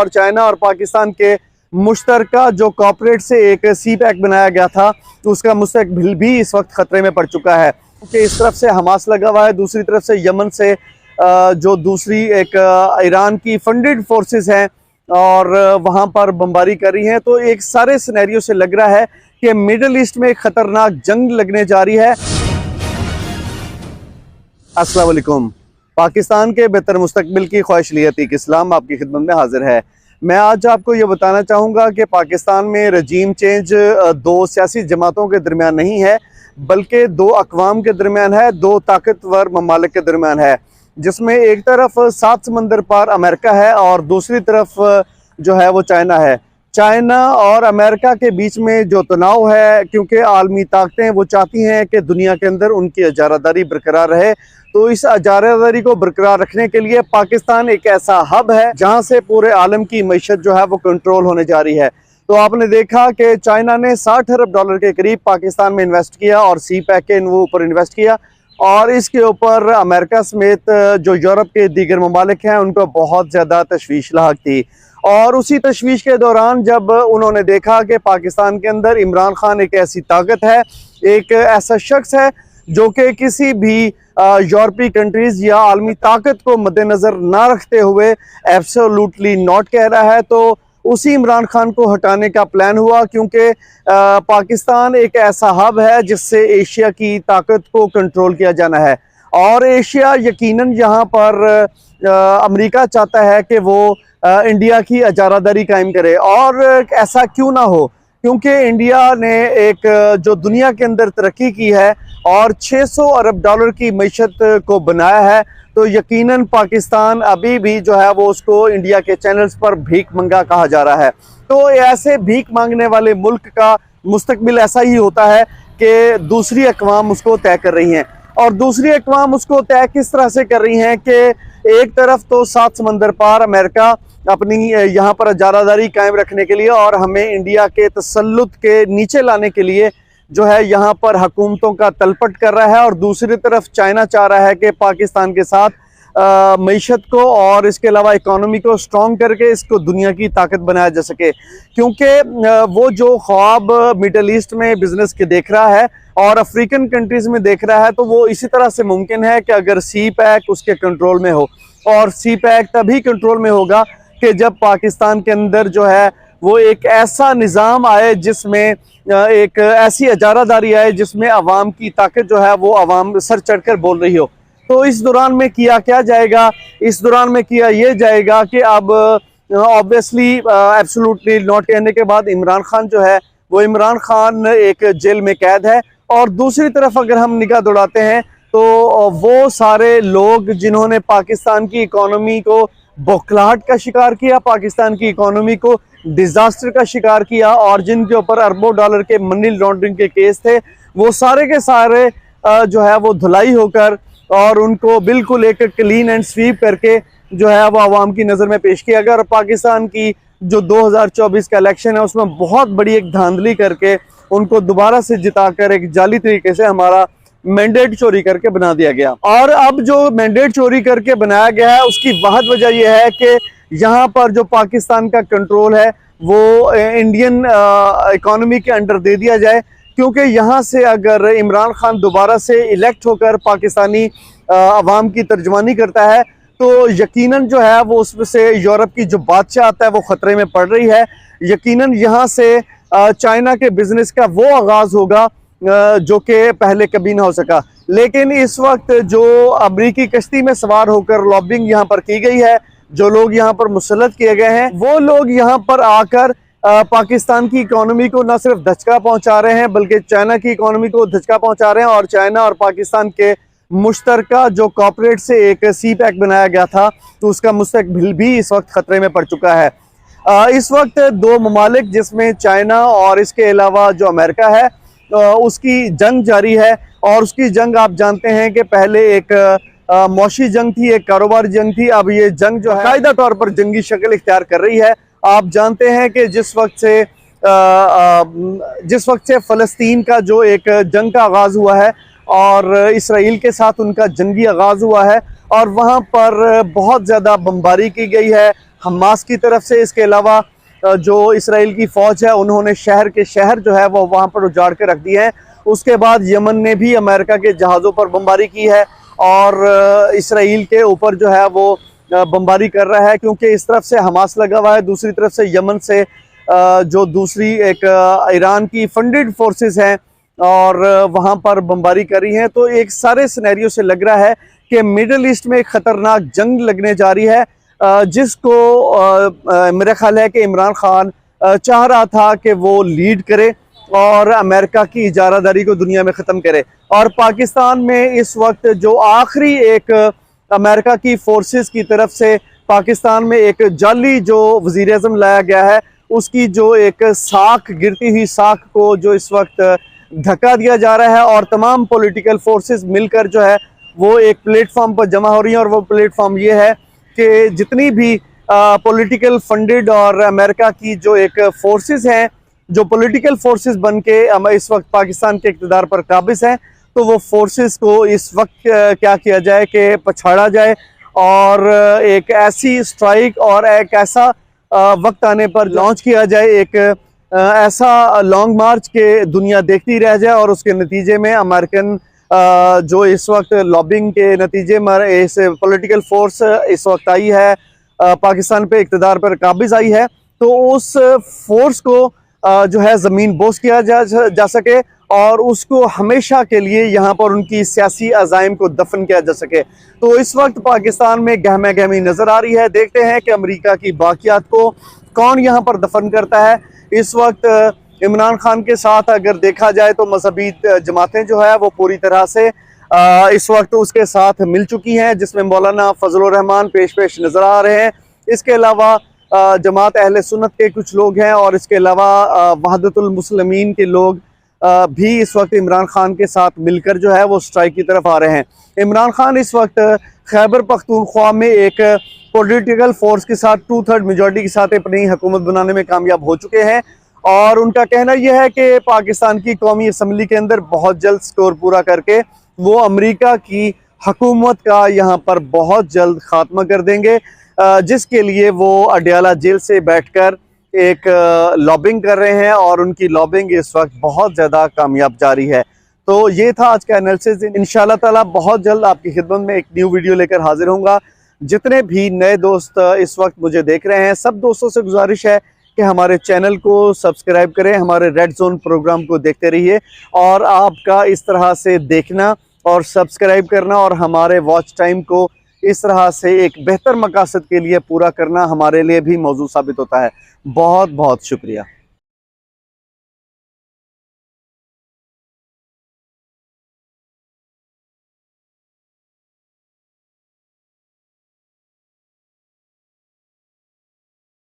और चाइना और पाकिस्तान के मुश्तरका जो कॉर्पोरेट से एक सी पैक बनाया गया था, तो उसका मुस्तकबिल भी इस वक्त खतरे में पड़ चुका है। क्योंकि इस तरफ से हमास लगा हुआ है, दूसरी तरफ से यमन से जो दूसरी एक ईरान की फंडेड फोर्सेस हैं और वहाँ पर बमबारी कर रही हैं। तो एक सारे सिनेरियो से लग रहा है कि मिडल ईस्ट में एक खतरनाक जंग लगने जा रही है। अस्सलाम वालेकुम। पाकिस्तान के बेहतर मुस्तकबिल की ख्वाहिश लियत इस्लाम आपकी खिदमत में हाजिर है। मैं आज आपको ये बताना चाहूँगा कि पाकिस्तान में रजीम चेंज दो सियासी जमातों के दरमियान नहीं है, बल्कि दो अक़वाम के दरमियान है, दो ताकतवर ममालिक के दरमियान है, जिसमें एक तरफ 7 समंदर पार अमेरिका है और दूसरी तरफ जो है वो चाइना है। चाइना और अमेरिका के बीच में जो तनाव है, क्योंकि आलमी ताकतें वो चाहती हैं कि दुनिया के अंदर उनकी इजारादारी बरकरार रहे, तो इस इजारादारी को बरकरार रखने के लिए पाकिस्तान एक ऐसा हब है जहां से पूरे आलम की मईशत जो है वो कंट्रोल होने जा रही है। तो आपने देखा कि चाइना ने 60 अरब डॉलर के करीब पाकिस्तान में इन्वेस्ट किया और सी पैक के वो ऊपर इन्वेस्ट किया, और इसके ऊपर अमेरिका समेत जो यूरोप के दीगर ममालिक हैं उनको बहुत ज़्यादा तशवीश लाहक थी। और उसी तशवीश के दौरान जब उन्होंने देखा कि पाकिस्तान के अंदर इमरान खान एक ऐसी ताकत है, एक ऐसा शख्स है जो कि किसी भी यूरोपीय कंट्रीज़ या आलमी ताकत को मद्देनज़र ना रखते हुए एब्सोल्युटली नॉट कह रहा है, तो उसी इमरान खान को हटाने का प्लान हुआ। क्योंकि पाकिस्तान एक ऐसा हब है जिससे एशिया की ताकत को कंट्रोल किया जाना है, और एशिया यकीनन यहाँ पर अमेरिका चाहता है कि वो इंडिया की इजारादारी कायम करे। और ऐसा क्यों ना हो, क्योंकि इंडिया ने एक जो दुनिया के अंदर तरक्की की है और 600 अरब डॉलर की मईशत को बनाया है, तो यकीनन पाकिस्तान अभी भी जो है वो उसको इंडिया के चैनल्स पर भीख मंगा कहा जा रहा है। तो ऐसे भीख मांगने वाले मुल्क का मुस्तकबिल ऐसा ही होता है कि दूसरी अक़वाम उसको तय कर रही हैं, और दूसरी अक़वाम उसको तय किस तरह से कर रही हैं कि एक तरफ तो 7 समंदर पार अमेरिका अपनी यहाँ पर इजारादारी कायम रखने के लिए और हमें इंडिया के तसल्लुत के नीचे लाने के लिए जो है यहाँ पर हुकूमतों का तलपट कर रहा है, और दूसरी तरफ चाइना चाह रहा है कि पाकिस्तान के साथ मईशत को और इसके अलावा इकोनॉमी को स्ट्रॉन्ग करके इसको दुनिया की ताकत बनाया जा सके। क्योंकि वो जो ख्वाब मिडल ईस्ट में बिजनेस के देख रहा है और अफ्रीकन कंट्रीज़ में देख रहा है, तो वो इसी तरह से मुमकिन है कि अगर सी पैक उसके कंट्रोल में हो, और सी पैक तभी कंट्रोल में होगा कि जब पाकिस्तान के अंदर जो है वो एक ऐसा निज़ाम आए जिसमें एक ऐसी इजारादारी आए जिसमें अवाम की ताकत जो है वो अवाम सर चढ़कर बोल रही हो। तो इस दौरान में किया क्या जाएगा? इस दौरान में किया ये जाएगा कि अब ऑब्वियसली एब्सोल्युटली नॉट कहने के बाद इमरान खान जो है वो इमरान खान एक जेल में कैद है, और दूसरी तरफ अगर हम निगाह दौड़ाते हैं तो वो सारे लोग जिन्होंने पाकिस्तान की इकोनॉमी को बौखलाहट का शिकार किया, पाकिस्तान की इकोनॉमी को डिजास्टर का शिकार किया, और जिनके ऊपर अरबों डॉलर के मनी लॉन्ड्रिंग के केस थे, वो सारे के सारे जो है वो धुलाई होकर और उनको बिल्कुल एक क्लीन एंड स्वीप करके जो है वो आवाम की नज़र में पेश किया गया। और पाकिस्तान की जो 2024 का इलेक्शन है उसमें बहुत बड़ी एक धांधली करके उनको दोबारा से जिताकर एक जाली तरीके से हमारा मैंडेट चोरी करके बना दिया गया। और अब जो मैंडेट चोरी करके बनाया गया है उसकी वाहद वजह यह है कि यहाँ पर जो पाकिस्तान का कंट्रोल है वो इंडियन इकोनॉमी के अंडर दे दिया जाए। क्योंकि यहाँ से अगर इमरान खान दोबारा से इलेक्ट होकर पाकिस्तानी अवाम की तर्जमानी करता है, तो यकीनन जो है वो उसमें से यूरोप की जो बादशाह आता है वो ख़तरे में पड़ रही है। यकीनन यहाँ से चाइना के बिज़नेस का वो आगाज़ होगा जो कि पहले कभी ना हो सका। लेकिन इस वक्त जो अमरीकी कश्ती में सवार होकर लॉबिंग यहाँ पर की गई है, जो लोग यहाँ पर मुसल्लत किए गए हैं, वो लोग यहाँ पर आकर पाकिस्तान की इकोनॉमी को न सिर्फ धचका पहुँचा रहे हैं बल्कि चाइना की इकोनॉमी को धचका पहुँचा रहे हैं। और चाइना और पाकिस्तान के मुश्तरका जो कॉर्पोरेट से एक सी पैक बनाया गया था, तो उसका मुस्तकबिल भी इस वक्त ख़तरे में पड़ चुका है। इस वक्त दो ममालिक जिसमें चाइना और इसके अलावा जो अमेरिका है उसकी जंग जारी है, और उसकी जंग आप जानते हैं कि पहले एक मौशी जंग थी, एक कारोबारी जंग थी। अब ये जंग जो है कायदा तौर पर जंगी शक्ल इख्तियार कर रही है। आप जानते हैं कि जिस वक्त से फ़लस्तीन का जो एक जंग का आगाज़ हुआ है और इसराइल के साथ उनका जंगी आगाज़ हुआ है, और वहाँ पर बहुत ज़्यादा बमबारी की गई है, हमास की तरफ से। इसके अलावा जो इसराइल की फ़ौज है उन्होंने शहर के शहर जो है वो वहाँ पर उजाड़ के रख दिए हैं। उसके बाद यमन ने भी अमेरिका के जहाज़ों पर बमबारी की है और इसराइल के ऊपर जो है वो बमबारी कर रहा है, क्योंकि इस तरफ से हमास लगा हुआ है, दूसरी तरफ से यमन से जो दूसरी एक ईरान की फंडेड फोर्सेस हैं और वहाँ पर बमबारी कर रही हैं। तो एक सारे सिनेरियो से लग रहा है कि मिडल ईस्ट में एक ख़तरनाक जंग लगने जा रही है, जिसको मेरा ख्याल है कि इमरान खान चाह रहा था कि वो लीड करे और अमेरिका की इजारादारी को दुनिया में ख़त्म करे। और पाकिस्तान में इस वक्त जो आखिरी एक अमेरिका की फोर्सेस की तरफ से पाकिस्तान में एक जाली जो वज़ीर आज़म लाया गया है, उसकी जो एक साख, गिरती हुई साख को जो इस वक्त धक्का दिया जा रहा है और तमाम पॉलिटिकल फोर्सेस मिलकर जो है वो एक प्लेटफॉर्म पर जमा हो रही हैं। और वो प्लेटफॉर्म ये है कि जितनी भी पॉलिटिकल फंडेड और अमेरिका की जो एक फोर्सेस हैं, जो पॉलिटिकल फोर्सेस बन के इस वक्त पाकिस्तान के इक़्तिदार पर काबिज़ हैं, तो वो फोर्सेस को इस वक्त क्या किया जाए कि पछाड़ा जाए और एक ऐसी स्ट्राइक और एक ऐसा वक्त आने पर लॉन्च किया जाए, एक ऐसा लॉन्ग मार्च के दुनिया देखती रह जाए और उसके नतीजे में अमेरिकन जो इस वक्त लॉबिंग के नतीजे में इस पॉलिटिकल फोर्स इस वक्त आई है, पाकिस्तान पे इक़्तिदार पर काबिज़ आई है, तो उस फोर्स को जो है ज़मीन बोस किया जा सके और उसको हमेशा के लिए यहाँ पर उनकी सियासी अज़ाइम को दफन किया जा सके। तो इस वक्त पाकिस्तान में गहमा गहमी नज़र आ रही है। देखते हैं कि अमेरिका की बाकियात को कौन यहाँ पर दफन करता है। इस वक्त इमरान खान के साथ अगर देखा जाए तो मजहबी जमातें जो है वो पूरी तरह से इस वक्त उसके साथ मिल चुकी हैं, जिसमें मौलाना फजलुर रहमान पेश नज़र आ रहे हैं। इसके अलावा जमात अहले सुन्नत के कुछ लोग हैं और इसके अलावा वहदतुल मुस्लिमीन के लोग भी इस वक्त इमरान खान के साथ मिलकर जो है वो स्ट्राइक की तरफ आ रहे हैं। इमरान खान इस वक्त खैबर पख्तूनख्वा में एक पॉलिटिकल फोर्स के साथ 2/3 मेजॉरिटी के साथ अपनी हुकूमत बनाने में कामयाब हो चुके हैं और उनका कहना यह है कि पाकिस्तान की कौमी असम्बली के अंदर बहुत जल्द स्कोर पूरा करके वो अमेरिका की हुकूमत का यहाँ पर बहुत जल्द खात्मा कर देंगे, जिसके लिए वो अडयाला जेल से बैठकर एक लॉबिंग कर रहे हैं और उनकी लॉबिंग इस वक्त बहुत ज़्यादा कामयाब जारी है। तो ये था आज का एनालिसिस। इंशाल्लाह ताला बहुत जल्द आपकी खिदमत में एक न्यू वीडियो लेकर हाजिर होऊंगा। जितने भी नए दोस्त इस वक्त मुझे देख रहे हैं, सब दोस्तों से गुजारिश है कि हमारे चैनल को सब्सक्राइब करें, हमारे रेड जोन प्रोग्राम को देखते रहिए और आपका इस तरह से देखना और सब्सक्राइब करना और हमारे वॉच टाइम को इस तरह से एक बेहतर मकासद के लिए पूरा करना हमारे लिए भी मौजू साबित होता है। बहुत बहुत शुक्रिया।